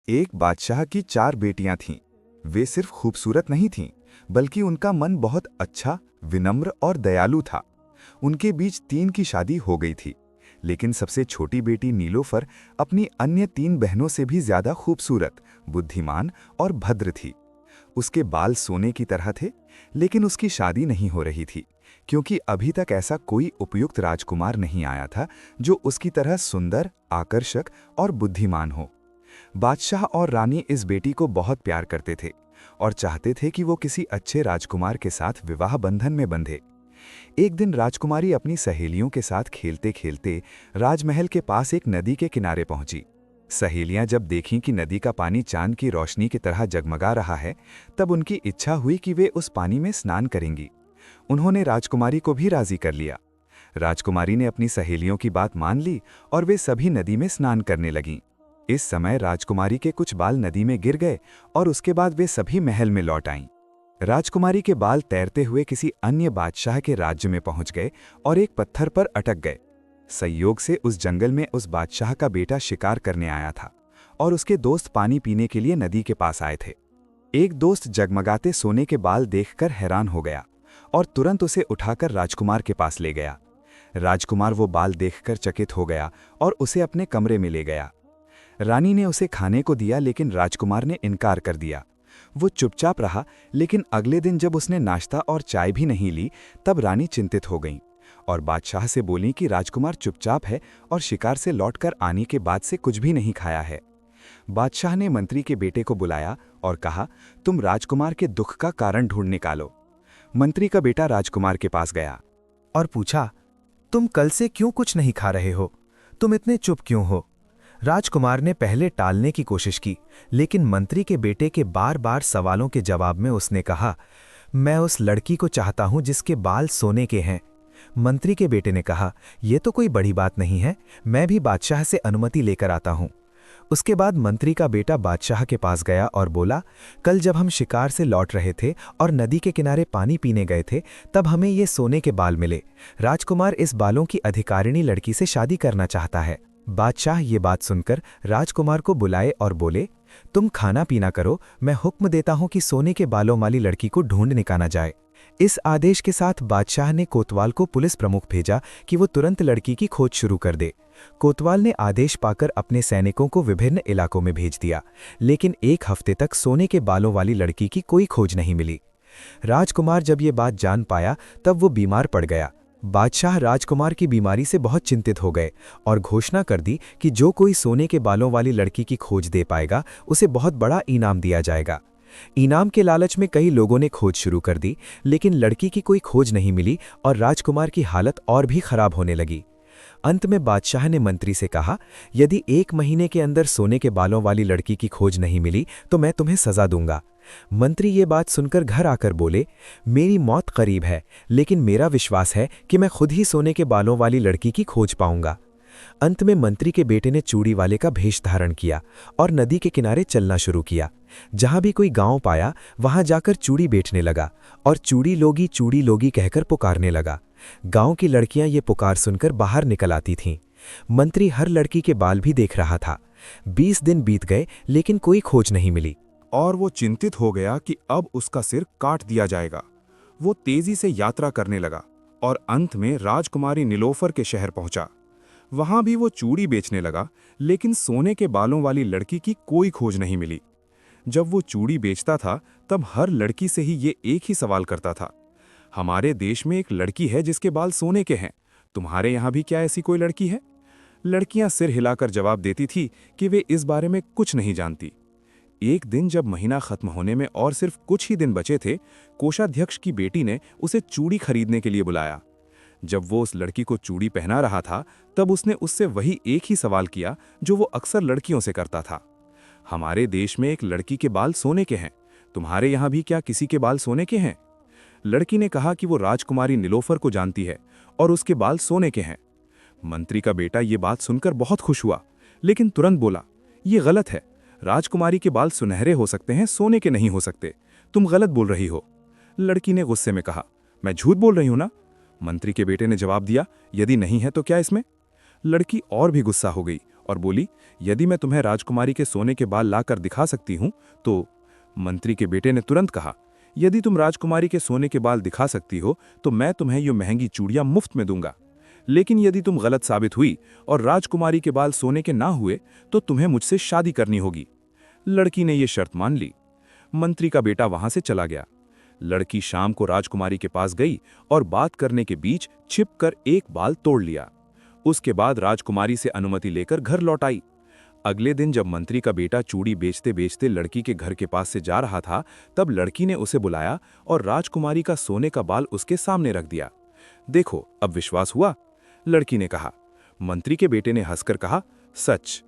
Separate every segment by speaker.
Speaker 1: एक बादशाह की 4 बेटियां थीं। वे सिर्फ खूबसूरत नहीं थीं, बल्कि उनका मन बहुत अच्छा, विनम्र और दयालु था। उनके बीच 3 की शादी हो गई थी, लेकिन सबसे छोटी बेटी नीलोफर अपनी अन्य 3 बहनों से भी ज्यादा खूबसूरत, बुद्धिमान और भद्र थी। उसके बाल सोने की तरह थे, लेकिन उसकी शादी नहीं हो रही थी, क्योंकि अभी तक ऐसा कोई उपयुक्त राजकुमार नहीं आया था जो उसकी तरह सुंदर, आकर्षक और बुद्धिमान हो। बादशाह और रानी इस बेटी को बहुत प्यार करते थे और चाहते थे कि वो किसी अच्छे राजकुमार के साथ विवाह बंधन में बंधे। एक दिन राजकुमारी अपनी सहेलियों के साथ खेलते खेलते राजमहल के पास एक नदी के किनारे पहुंची। सहेलियां जब देखीं कि नदी का पानी चांद की रोशनी की तरह जगमगा रहा है, तब उनकी इच्छा हुई कि वे उस पानी में स्नान करेंगी। उन्होंने राजकुमारी को भी राजी कर लिया। राजकुमारी ने अपनी सहेलियों की बात मान ली और वे सभी नदी में स्नान करने लगीं। इस समय राजकुमारी के कुछ बाल नदी में गिर गए और उसके बाद वे सभी महल में लौट आईं। राजकुमारी के बाल तैरते हुए किसी अन्य बादशाह के राज्य में पहुंच गए और एक पत्थर पर अटक गए। संयोग से उस जंगल में उस बादशाह का बेटा शिकार करने आया था और उसके दोस्त पानी पीने के लिए नदी के पास आए थे। एक दोस्त जगमगाते सोने के बाल देखकर हैरान हो गया और तुरंत उसे उठाकर राजकुमार के पास ले गया। राजकुमार वो बाल देखकर चकित हो गया और उसे अपने कमरे में ले गया। रानी ने उसे खाने को दिया, लेकिन राजकुमार ने इनकार कर दिया। वो चुपचाप रहा, लेकिन अगले दिन जब उसने नाश्ता और चाय भी नहीं ली, तब रानी चिंतित हो गईं और बादशाह से बोली कि राजकुमार चुपचाप है और शिकार से लौटकर आने के बाद से कुछ भी नहीं खाया है। बादशाह ने मंत्री के बेटे को बुलाया और कहा, तुम राजकुमार के दुख का कारण ढूंढ निकालो। मंत्री का बेटा राजकुमार के पास गया
Speaker 2: और पूछा, तुम कल से क्यों कुछ नहीं खा रहे हो? तुम इतने चुप क्यों हो? राजकुमार ने पहले टालने की कोशिश की, लेकिन मंत्री के बेटे के बार बार सवालों के जवाब में उसने कहा, मैं उस लड़की को चाहता हूं जिसके बाल सोने के हैं। मंत्री के बेटे ने कहा, यह तो कोई बड़ी बात नहीं है, मैं भी बादशाह से अनुमति लेकर आता हूं। उसके बाद मंत्री का बेटा बादशाह के पास गया और बोला, कल जब हम शिकार से लौट रहे थे और नदी के किनारे पानी पीने गए थे, तब हमें ये सोने के बाल मिले। राजकुमार इस बालों की अधिकारिणी लड़की से शादी करना चाहता है। बादशाह ये बात सुनकर राजकुमार को बुलाए और बोले, तुम खाना पीना करो, मैं हुक्म देता हूं कि सोने के बालों वाली लड़की को ढूंढ निकाला जाए। इस आदेश के साथ बादशाह ने कोतवाल को पुलिस प्रमुख भेजा कि वो तुरंत लड़की की खोज शुरू कर दे। कोतवाल ने आदेश पाकर अपने सैनिकों को विभिन्न इलाकों में भेज दिया, लेकिन 1 हफ्ते तक सोने के बालों वाली लड़की की कोई खोज नहीं मिली। राजकुमार जब ये बात जान पाया, तब वो बीमार पड़ गया। बादशाह राजकुमार की बीमारी से बहुत चिंतित हो गए और घोषणा कर दी कि जो कोई सोने के बालों वाली लड़की की खोज दे पाएगा, उसे बहुत बड़ा इनाम दिया जाएगा। इनाम के लालच में कई लोगों ने खोज शुरू कर दी, लेकिन लड़की की कोई खोज नहीं मिली और राजकुमार की हालत और भी खराब होने लगी। अंत में बादशाह ने मंत्री से कहा, यदि 1 महीने के अंदर सोने के बालों वाली लड़की की खोज नहीं मिली तो मैं तुम्हें सजा दूंगा। मंत्री ये बात सुनकर घर आकर बोले, मेरी मौत करीब है, लेकिन मेरा विश्वास है कि मैं खुद ही सोने के बालों वाली लड़की की खोज पाऊंगा। अंत में मंत्री के बेटे ने चूड़ी वाले का भेष धारण किया और नदी के किनारे चलना शुरू किया। जहां भी कोई गांव पाया, वहां जाकर चूड़ी बेचने लगा और चूड़ी लोगी कहकर पुकारने लगा। गांव की लड़कियां ये पुकार सुनकर बाहर निकल आती थीं। मंत्री हर लड़की के बाल भी देख रहा था। 20 दिन बीत गए, लेकिन कोई खोज नहीं मिली
Speaker 3: और वो चिंतित हो गया कि अब उसका सिर काट दिया जाएगा। वो तेजी से यात्रा करने लगा और अंत में राजकुमारी नीलोफर के शहर पहुंचा। वहां भी वो चूड़ी बेचने लगा, लेकिन सोने के बालों वाली लड़की की कोई खोज नहीं मिली। जब वो चूड़ी बेचता था, तब हर लड़की से ही ये एक ही सवाल करता था, हमारे देश में एक लड़की है जिसके बाल सोने के हैं, तुम्हारे यहाँ भी क्या ऐसी कोई लड़की है? लड़कियां सिर हिलाकर जवाब देती थी कि वे इस बारे में कुछ नहीं जानती। एक दिन जब महीना खत्म होने में और सिर्फ कुछ ही दिन बचे थे, कोषाध्यक्ष की बेटी ने उसे चूड़ी खरीदने के लिए बुलाया। जब वो उस लड़की को चूड़ी पहना रहा था, तब उसने उससे वही एक ही सवाल किया जो वो अक्सर लड़कियों से करता था, हमारे देश में एक लड़की के बाल सोने के हैं, तुम्हारे यहाँ भी क्या किसी के बाल सोने के हैं? लड़की ने कहा कि वो राजकुमारी नीलोफर को जानती है और उसके बाल सोने के हैं। मंत्री का बेटा ये बात सुनकर बहुत खुश हुआ, लेकिन तुरंत बोला, ये गलत है, राजकुमारी के बाल सुनहरे हो सकते हैं, सोने के नहीं हो सकते, तुम गलत बोल रही हो। लड़की ने गुस्से में कहा, मैं झूठ बोल रही हूं ना? मंत्री के बेटे ने जवाब दिया, यदि नहीं है तो क्या इसमें? लड़की और भी गुस्सा हो गई और बोली, यदि मैं तुम्हें राजकुमारी के सोने के बाल लाकर दिखा सकती हूं तो। मंत्री के बेटे ने तुरंत कहा, यदि तुम राजकुमारी के सोने के बाल दिखा सकती हो तो मैं तुम्हें ये महंगी चूड़ियां मुफ्त में दूंगा, लेकिन यदि तुम गलत साबित हुई और राजकुमारी के बाल सोने के ना हुए तो तुम्हें मुझसे शादी करनी होगी। लड़की ने यह शर्त मान ली। मंत्री का बेटा वहां से चला गया। लड़की शाम को राजकुमारी के पास गई और बात करने के बीच छिपकर एक बाल तोड़ लिया। उसके बाद राजकुमारी से अनुमति लेकर घर लौट आई। अगले दिन जब मंत्री का बेटा चूड़ी बेचते बेचते लड़की के घर के पास से जा रहा था, तब लड़की ने उसे बुलाया और राजकुमारी का सोने का बाल उसके सामने रख दिया। देखो, अब विश्वास हुआ? लड़की ने कहा। मंत्री के बेटे ने हंसकर कहा, सच।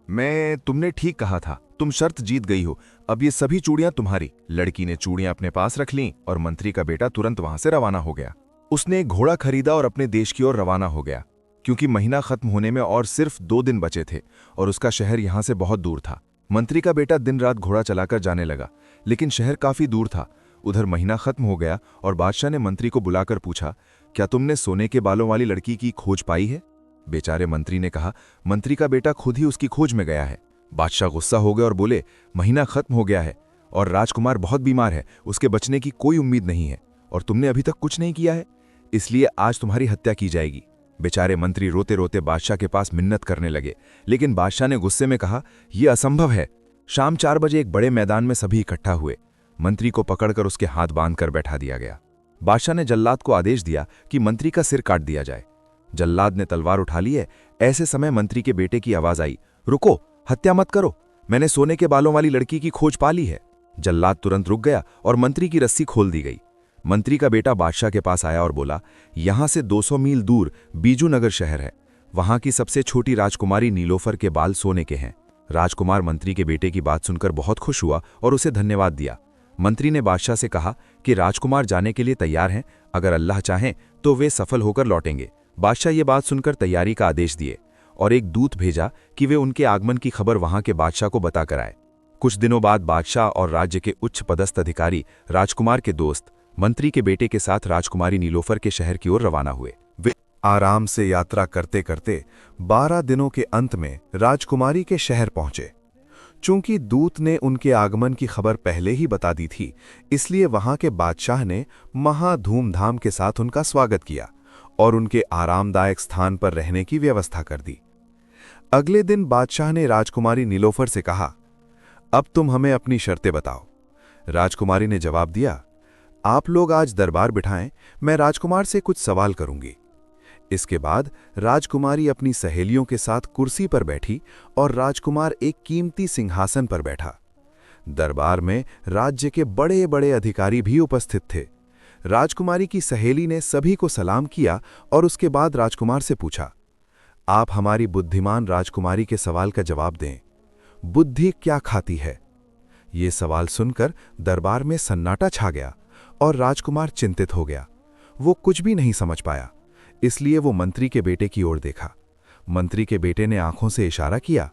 Speaker 4: तुमने ठीक कहा था, तुम शर्त जीत गई हो। अब ये सभी चूड़ियां तुम्हारी। लड़की ने चूड़ियां अपने पास रख लीं और मंत्री का बेटा तुरंत वहां से रवाना हो गया। उसने एक घोड़ा खरीदा और अपने देश की ओर रवाना हो गया, क्योंकि महीना खत्म होने में और सिर्फ 2 दिन बचे थे और उसका शहर यहां से बहुत दूर था। मंत्री का बेटा दिन रात घोड़ा चलाकर जाने लगा, लेकिन शहर काफी दूर था। उधर महीना खत्म हो गया और बादशाह ने मंत्री को बुलाकर पूछा, क्या तुमने सोने के बालों वाली लड़की की खोज पाई है? बेचारे मंत्री ने कहा, मंत्री का बेटा खुद ही उसकी खोज में गया है। बादशाह गुस्सा हो गए और बोले, महीना खत्म हो गया है और राजकुमार बहुत बीमार है, उसके बचने की कोई उम्मीद नहीं है और तुमने अभी तक कुछ नहीं किया है, इसलिए आज तुम्हारी हत्या की जाएगी। बेचारे मंत्री रोते रोते बादशाह के पास मिन्नत करने लगे, लेकिन बादशाह ने गुस्से में कहा, यह असंभव है। शाम 4 बजे एक बड़े मैदान में सभी इकट्ठा हुए। मंत्री को पकड़कर उसके हाथ बांधकर बैठा दिया गया। बादशाह ने जल्लाद को आदेश दिया कि मंत्री का सिर काट दिया जाए। जल्लाद ने तलवार उठा ली है। ऐसे समय मंत्री के बेटे की आवाज आई, रुको, हत्या मत करो, मैंने सोने के बालों वाली लड़की की खोज पा ली है। जल्लाद तुरंत रुक गया और मंत्री की रस्सी खोल दी गई। मंत्री का बेटा बादशाह के पास आया और बोला, यहां से 200 मील दूर बीजू नगर शहर है, वहां की सबसे छोटी राजकुमारी नीलोफर के बाल सोने के हैं। राजकुमार मंत्री के बेटे की बात सुनकर बहुत खुश हुआ और उसे धन्यवाद दिया। मंत्री ने बादशाह से कहा कि राजकुमार जाने के लिए तैयार हैं, अगर अल्लाह चाहें तो वे सफल होकर लौटेंगे। बादशाह ये बात सुनकर तैयारी का आदेश दिए और एक दूत भेजा कि वे उनके आगमन की खबर वहां के बादशाह को बताकर आए। कुछ दिनों बाद बादशाह और राज्य के उच्च पदस्थ अधिकारी राजकुमार के दोस्त मंत्री के बेटे के साथ राजकुमारी नीलोफर के शहर की ओर रवाना हुए। वे
Speaker 1: आराम से यात्रा करते करते 12 दिनों के अंत में राजकुमारी के शहर पहुंचे। चूंकि दूत ने उनके आगमन की खबर पहले ही बता दी थी, इसलिए वहां के बादशाह ने महा धूमधाम के साथ उनका स्वागत किया और उनके आरामदायक स्थान पर रहने की व्यवस्था कर दी। अगले दिन बादशाह ने राजकुमारी नीलोफर से कहा, अब तुम हमें अपनी शर्तें बताओ। राजकुमारी ने जवाब दिया, आप लोग आज दरबार बिठाएं, मैं राजकुमार से कुछ सवाल करूंगी। इसके बाद राजकुमारी अपनी सहेलियों के साथ कुर्सी पर बैठी और राजकुमार एक कीमती सिंहासन पर बैठा। दरबार में राज्य के बड़े बड़े अधिकारी भी उपस्थित थे। राजकुमारी की सहेली ने सभी को सलाम किया और उसके बाद राजकुमार से पूछा, आप हमारी बुद्धिमान राजकुमारी के सवाल का जवाब दें। बुद्धि क्या खाती है? ये सवाल सुनकर दरबार में सन्नाटा छा गया और राजकुमार चिंतित हो गया। वो कुछ भी नहीं समझ पाया, इसलिए वो मंत्री के बेटे की ओर देखा। मंत्री के बेटे ने आंखों से इशारा किया।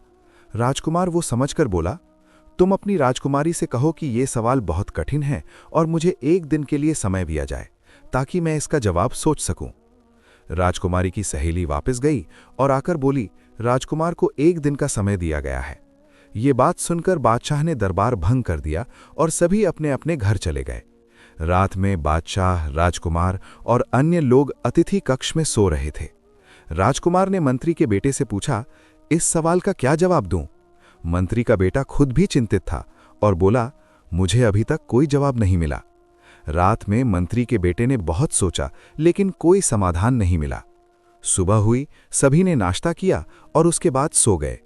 Speaker 1: राजकुमार वो समझकर बोला, तुम अपनी राजकुमारी से कहो कि ये सवाल बहुत कठिन है और मुझे 1 दिन के लिए समय दिया जाए ताकि मैं इसका जवाब सोच सकूं। राजकुमारी की सहेली वापस गई और आकर बोली, राजकुमार को 1 दिन का समय दिया गया है। ये बात सुनकर बादशाह ने दरबार भंग कर दिया और सभी अपने अपने घर चले गए। रात में बादशाह, राजकुमार और अन्य लोग अतिथि कक्ष में सो रहे थे। राजकुमार ने मंत्री के बेटे से पूछा, इस सवाल का क्या जवाब दूं? मंत्री का बेटा खुद भी चिंतित था और बोला, मुझे अभी तक कोई जवाब नहीं मिला। रात में मंत्री के बेटे ने बहुत सोचा, लेकिन कोई समाधान नहीं मिला। सुबह हुई, सभी ने नाश्ता किया और उसके बाद सो गए।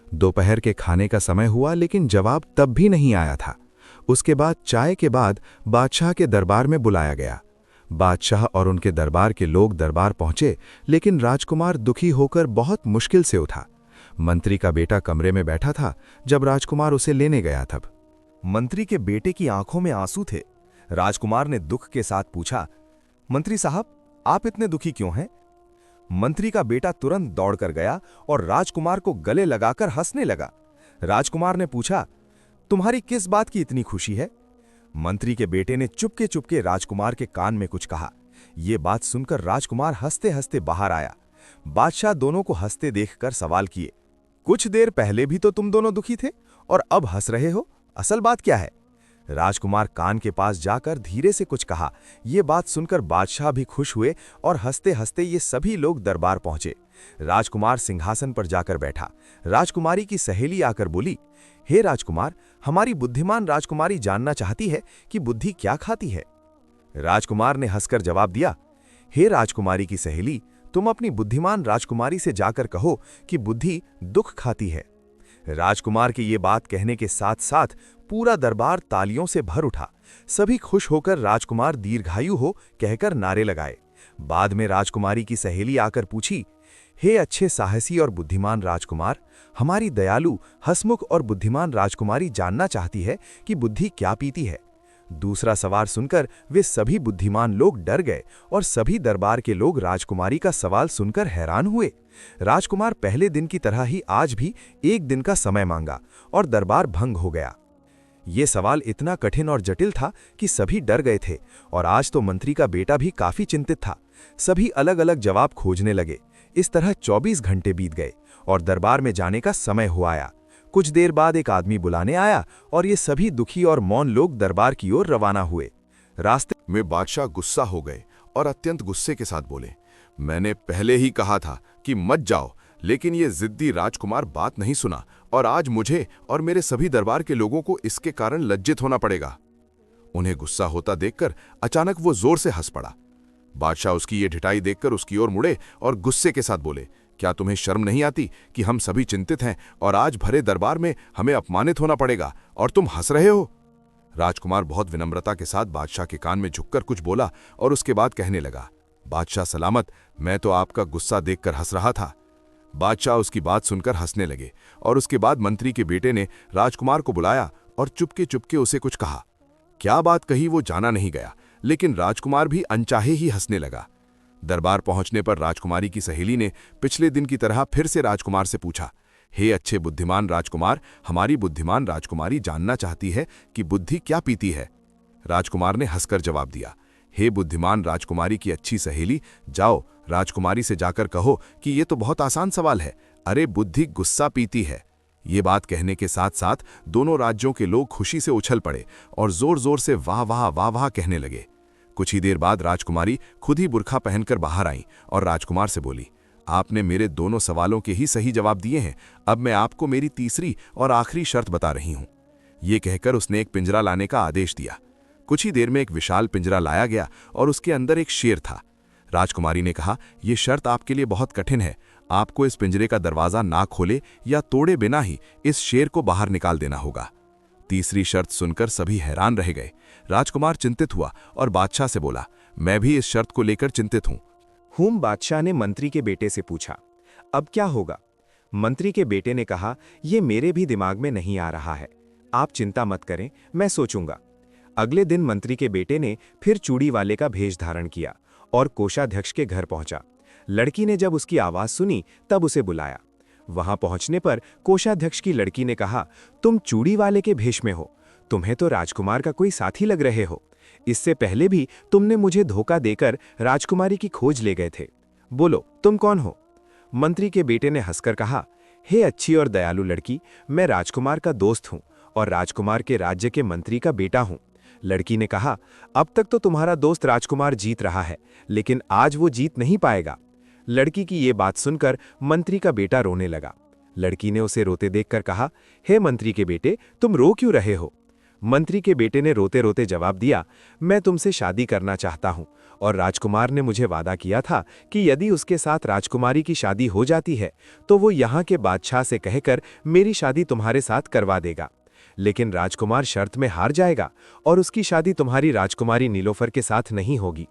Speaker 1: दोपहर के खाने का समय हुआ, लेकिन जवाब तब भी नहीं आया था। उसके बाद चाय के बाद बादशाह के दरबार में बुलाया गया। बादशाह और उनके दरबार के लोग दरबार पहुंचे, लेकिन राजकुमार दुखी होकर बहुत मुश्किल से उठा। मंत्री का बेटा कमरे में बैठा था जब राजकुमार उसे लेने गया तब।
Speaker 2: मंत्री के बेटे की आंखों में आंसू थे। राजकुमार ने दुख के साथ पूछा, मंत्री साहब, आप इतने दुखी क्यों हैं? मंत्री का बेटा तुरंत दौड़कर गया और राजकुमार को गले लगाकर हंसने लगा। राजकुमार ने पूछा, तुम्हारी किस बात की इतनी खुशी है? मंत्री के बेटे ने चुपके चुपके राजकुमार के कान में कुछ कहा। यह बात सुनकर राजकुमार हंसते हंसते बाहर आया। बादशाह दोनों को हंसते देखकर सवाल किए,
Speaker 1: कुछ देर पहले भी तो तुम दोनों दुखी थे और अब हंस रहे हो। असल बात क्या है? राजकुमार कान के पास जाकर धीरे से कुछ कहा। ये बात सुनकर बादशाह भी खुश हुए और हंसते हंसते ये सभी लोग दरबार पहुंचे। राजकुमार सिंहासन पर जाकर बैठा। राजकुमारी की सहेली आकर बोली, हे राजकुमार, हमारी बुद्धिमान राजकुमारी जानना चाहती है कि बुद्धि क्या खाती है। राजकुमार ने हंसकर जवाब दिया, हे राजकुमारी की सहेली, तुम अपनी बुद्धिमान राजकुमारी से जाकर कहो कि बुद्धि दुख खाती है। राजकुमार के ये बात कहने के साथ साथ पूरा दरबार तालियों से भर उठा। सभी खुश होकर राजकुमार दीर्घायु हो कहकर नारे लगाए। बाद में राजकुमारी की सहेली आकर पूछी, हे अच्छे साहसी और बुद्धिमान राजकुमार, हमारी दयालु, हंसमुख और बुद्धिमान राजकुमारी जानना चाहती है कि बुद्धि क्या पीती है। दूसरा सवाल सुनकर वे सभी बुद्धिमान लोग डर गए और सभी दरबार के लोग राजकुमारी का सवाल सुनकर हैरान हुए। राजकुमार पहले दिन की तरह ही आज भी एक दिन का समय मांगा और दरबार भंग हो गया। ये सवाल इतना कठिन और जटिल था कि सभी डर गए थे और आज तो मंत्री का बेटा भी काफी चिंतित था। सभी अलग अलग जवाब खोजने लगे। इस तरह 24 घंटे बीत गए और दरबार में जाने का समय हो आया। कुछ देर बाद एक आदमी बुलाने आया और ये सभी दुखी और मौन लोग दरबार की ओर रवाना हुए। रास्ते
Speaker 4: में बादशाह गुस्सा हो गए और अत्यंत गुस्से के साथ बोले, मैंने पहले ही कहा था कि मत जाओ, लेकिन ये जिद्दी राजकुमार बात नहीं सुना और आज मुझे और मेरे सभी दरबार के लोगों को इसके कारण लज्जित होना पड़ेगा। उन्हें गुस्सा होता देखकर अचानक वो जोर से हंस पड़ा। बादशाह उसकी ये ढिठाई देखकर उसकी ओर मुड़े और गुस्से के साथ बोले, क्या तुम्हें शर्म नहीं आती कि हम सभी चिंतित हैं और आज भरे दरबार में हमें अपमानित होना पड़ेगा और तुम हंस रहे हो? राजकुमार बहुत विनम्रता के साथ बादशाह के कान में झुककर कुछ बोला और उसके बाद कहने लगा, बादशाह सलामत, मैं तो आपका गुस्सा देखकर हंस रहा था। बादशाह उसकी बात सुनकर हंसने लगे और उसके बाद मंत्री के बेटे ने राजकुमार को बुलाया और चुपके चुपके उसे कुछ कहा। क्या बात कही वो जाना नहीं गया, लेकिन राजकुमार भी अनचाहे ही हंसने लगा। दरबार पहुंचने पर राजकुमारी की सहेली ने पिछले दिन की तरह फिर से राजकुमार से पूछा, हे अच्छे बुद्धिमान राजकुमार, हमारी बुद्धिमान राजकुमारी जानना चाहती है कि बुद्धि क्या पीती है। राजकुमार ने हंसकर जवाब दिया, हे बुद्धिमान राजकुमारी की अच्छी सहेली, जाओ राजकुमारी से जाकर कहो कि ये तो बहुत आसान सवाल है। अरे बुद्धि गुस्सा पीती है। ये बात कहने के साथ साथ दोनों राज्यों के लोग खुशी से उछल पड़े और जोर जोर से वाह वाह वाह वाह कहने लगे। कुछ ही देर बाद राजकुमारी खुद ही बुर्खा पहनकर बाहर आई और राजकुमार से बोली, आपने मेरे दोनों सवालों के ही सही जवाब दिए हैं। अब मैं आपको मेरी तीसरी और आखिरी शर्त बता रही हूं। ये कहकर उसने एक पिंजरा लाने का आदेश दिया। कुछ ही देर में एक विशाल पिंजरा लाया गया और उसके अंदर एक शेर था। राजकुमारी ने कहा, यह शर्त आपके लिए बहुत कठिन है। आपको इस पिंजरे का दरवाजा ना खोले या तोड़े बिना ही इस शेर को बाहर निकाल देना होगा। तीसरी शर्त सुनकर सभी हैरान रह गए। राजकुमार चिंतित हुआ और बादशाह से बोला, मैं भी इस शर्त को लेकर चिंतित हूं।
Speaker 2: बादशाह ने मंत्री के बेटे से पूछा, अब क्या होगा? मंत्री के बेटे ने कहा, यह मेरे भी दिमाग में नहीं आ रहा है। आप चिंता मत करें, मैं सोचूंगा। अगले दिन मंत्री के बेटे ने फिर चूड़ी वाले का भेष धारण किया और कोषाध्यक्ष के घर पहुंचा। लड़की ने जब उसकी आवाज सुनी तब उसे बुलाया। वहां पहुंचने पर कोषाध्यक्ष की लड़की ने कहा, तुम चूड़ी वाले के भेष में हो, तुम्हें तो राजकुमार का कोई साथी लग रहे हो। इससे पहले भी तुमने मुझे धोखा देकर राजकुमारी की खोज ले गए थे। बोलो, तुम कौन हो? मंत्री के बेटे ने हंसकर कहा, हे अच्छी और दयालु लड़की, मैं राजकुमार का दोस्त हूं और राजकुमार के राज्य के मंत्री का बेटा हूं। लड़की ने कहा, अब तक तो तुम्हारा दोस्त राजकुमार जीत रहा है, लेकिन आज वो जीत नहीं पाएगा। लड़की की ये बात सुनकर मंत्री का बेटा रोने लगा। लड़की ने उसे रोते देखकर कहा, हे मंत्री के बेटे, तुम रो क्यों रहे हो? मंत्री के बेटे ने रोते रोते जवाब दिया, मैं तुमसे शादी करना चाहता हूं और राजकुमार ने मुझे वादा किया था कि यदि उसके साथ राजकुमारी की शादी हो जाती है तो वो यहाँ के बादशाह से कहकर मेरी शादी तुम्हारे साथ करवा देगा। लेकिन राजकुमार शर्त में हार जाएगा और उसकी शादी तुम्हारी राजकुमारी नीलोफर के साथ नहीं होगी।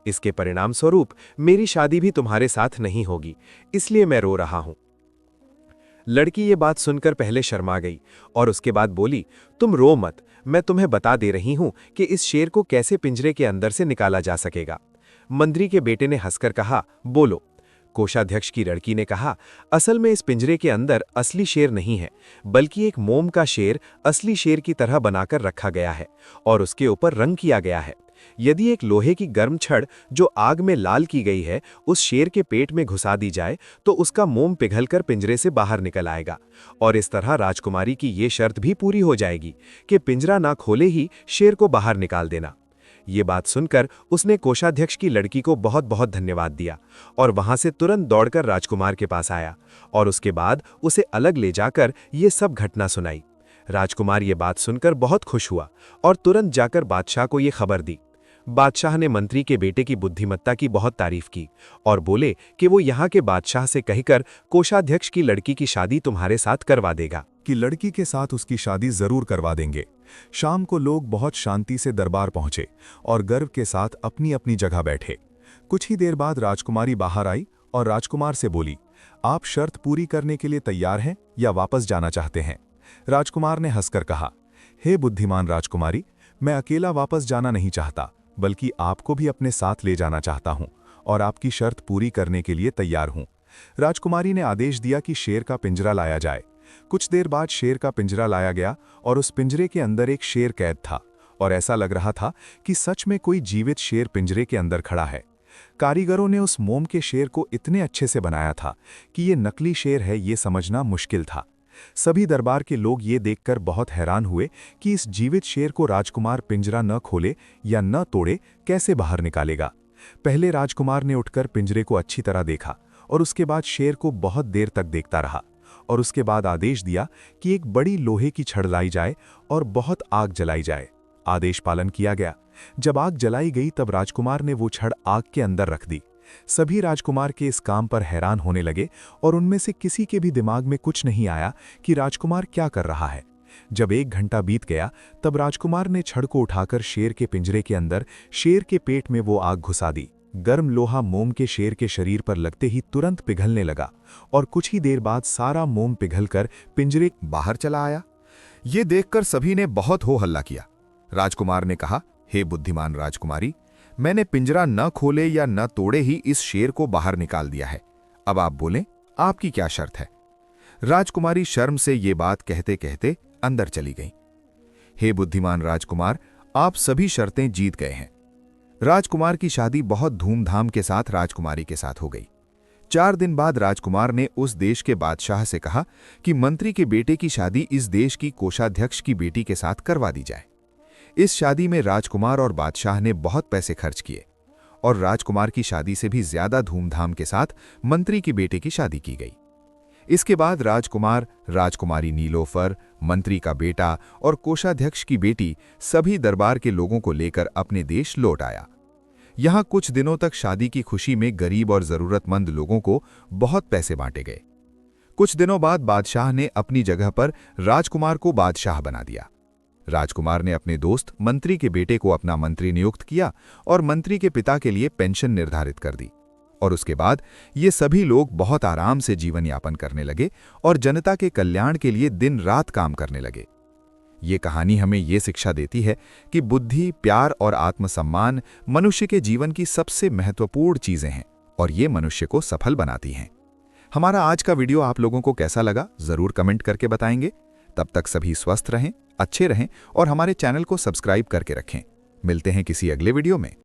Speaker 2: इसके परिणाम स्वरूप मेरी शादी भी तुम्हारे साथ नहीं होगी, इसलिए मैं रो रहा हूं। लड़की ये बात सुनकर पहले शर्मा गई और उसके बाद बोली, तुम रो मत, मैं तुम्हें बता दे रही हूं कि इस शेर को कैसे पिंजरे के अंदर से निकाला जा सकेगा। मंत्री के बेटे ने हंसकर कहा, बोलो। कोषाध्यक्ष की लड़की ने कहा, असल में इस पिंजरे के अंदर असली शेर नहीं है, बल्कि एक मोम का शेर असली शेर की तरह बनाकर रखा गया है और उसके ऊपर रंग किया गया है।
Speaker 5: यदि एक लोहे की गर्म छड़ जो आग में लाल की गई है उस शेर के पेट में घुसा दी जाए तो उसका मोम पिघलकर पिंजरे से बाहर निकल आएगा और इस तरह राजकुमारी की ये शर्त भी पूरी हो जाएगी कि पिंजरा ना खोले ही शेर को बाहर निकाल देना। ये बात सुनकर उसने कोषाध्यक्ष की लड़की को बहुत बहुत धन्यवाद दिया और वहां से तुरंत दौड़कर राजकुमार के पास आया और उसके बाद उसे अलग ले जाकर ये सब घटना सुनाई। राजकुमार ये बात सुनकर बहुत खुश हुआ और तुरंत जाकर बादशाह को ये खबर दी। बादशाह ने मंत्री के बेटे की बुद्धिमत्ता की बहुत तारीफ की और बोले कि वो यहाँ के बादशाह से कहकर कोषाध्यक्ष की लड़की की शादी तुम्हारे साथ करवा देगा।
Speaker 1: कि लड़की के साथ उसकी शादी जरूर करवा देंगे। शाम को लोग बहुत शांति से दरबार पहुंचे और गर्व के साथ अपनी अपनी जगह बैठे। कुछ ही देर बाद राजकुमारी बाहर आई और राजकुमार से बोली, आप शर्त पूरी करने के लिए तैयार हैं या वापस जाना चाहते हैं? राजकुमार ने हंसकर कहा, हे बुद्धिमान राजकुमारी, मैं अकेला वापस जाना नहीं चाहता, बल्कि आपको भी अपने साथ ले जाना चाहता हूं और आपकी शर्त पूरी करने के लिए तैयार हूं। राजकुमारी ने आदेश दिया कि शेर का पिंजरा लाया जाए। कुछ देर बाद शेर का पिंजरा लाया गया और उस पिंजरे के अंदर एक शेर कैद था और ऐसा लग रहा था कि सच में कोई जीवित शेर पिंजरे के अंदर खड़ा है। कारीगरों ने उस मोम के शेर को इतने अच्छे से बनाया था कि ये नकली शेर है ये समझना मुश्किल था। सभी दरबार के लोग ये देखकर बहुत हैरान हुए कि इस जीवित शेर को राजकुमार पिंजरा न खोले या न तोड़े कैसे बाहर निकालेगा। पहले राजकुमार ने उठकर पिंजरे को अच्छी तरह देखा और उसके बाद शेर को बहुत देर तक देखता रहा और उसके बाद आदेश दिया कि एक बड़ी लोहे की छड़ लाई जाए और बहुत आग जलाई जाए। आदेश पालन किया गया। जब आग जलाई गई तब राजकुमार ने वो छड़ आग के अंदर रख दी। सभी राजकुमार के इस काम पर हैरान होने लगे और उनमें से किसी के भी दिमाग में कुछ नहीं आया कि राजकुमार क्या कर रहा है। जब 1 घंटा बीत गया तब राजकुमार ने छड़ को उठाकर शेर के पिंजरे के अंदर शेर के पेट में वो आग घुसा दी। गर्म लोहा मोम के शेर के शरीर पर लगते ही तुरंत पिघलने लगा और कुछ ही देर बाद सारा मोम पिघलकर पिंजरे
Speaker 4: बाहर चला आया। ये देखकर सभी ने बहुत हो हल्ला किया। राजकुमार ने कहा, हे बुद्धिमान राजकुमारी, मैंने पिंजरा न खोले या न तोड़े ही इस शेर को बाहर निकाल दिया है। अब आप बोलें, आपकी क्या शर्त है? राजकुमारी शर्म से ये बात कहते कहते अंदर चली गई। हे बुद्धिमान राजकुमार, आप सभी शर्तें जीत गए हैं। राजकुमार की शादी बहुत धूमधाम के साथ राजकुमारी के साथ हो गई। 4 दिन बाद राजकुमार ने उस देश के बादशाह से कहा कि मंत्री के बेटे की शादी इस देश की कोषाध्यक्ष की बेटी के साथ करवा दी जाए। इस शादी में राजकुमार और बादशाह ने बहुत पैसे खर्च किए और राजकुमार की शादी से भी ज्यादा धूमधाम के साथ मंत्री के बेटे की शादी की गई। इसके बाद राजकुमार, राजकुमारी नीलोफर, मंत्री का बेटा और कोषाध्यक्ष की बेटी सभी दरबार के लोगों को लेकर अपने देश लौट आया। यहां कुछ दिनों तक शादी की खुशी में गरीब और जरूरतमंद लोगों को बहुत पैसे बांटे गए। कुछ दिनों बाद बादशाह ने अपनी जगह पर राजकुमार को बादशाह बना दिया। राजकुमार ने अपने दोस्त मंत्री के बेटे को अपना मंत्री नियुक्त किया और मंत्री के पिता के लिए पेंशन निर्धारित कर दी और उसके बाद ये सभी लोग बहुत आराम से जीवन यापन करने लगे और जनता के कल्याण के लिए दिन रात काम करने लगे। ये कहानी हमें ये शिक्षा देती है कि बुद्धि, प्यार और आत्मसम्मान मनुष्य के जीवन की सबसे महत्वपूर्ण चीजें हैं और ये मनुष्य को सफल बनाती हैं। हमारा आज का वीडियो आप लोगों को कैसा लगा जरूर कमेंट करके बताएंगे। तब तक सभी स्वस्थ रहें, अच्छे रहें और हमारे चैनल को सब्सक्राइब करके रखें। मिलते हैं किसी अगले वीडियो में।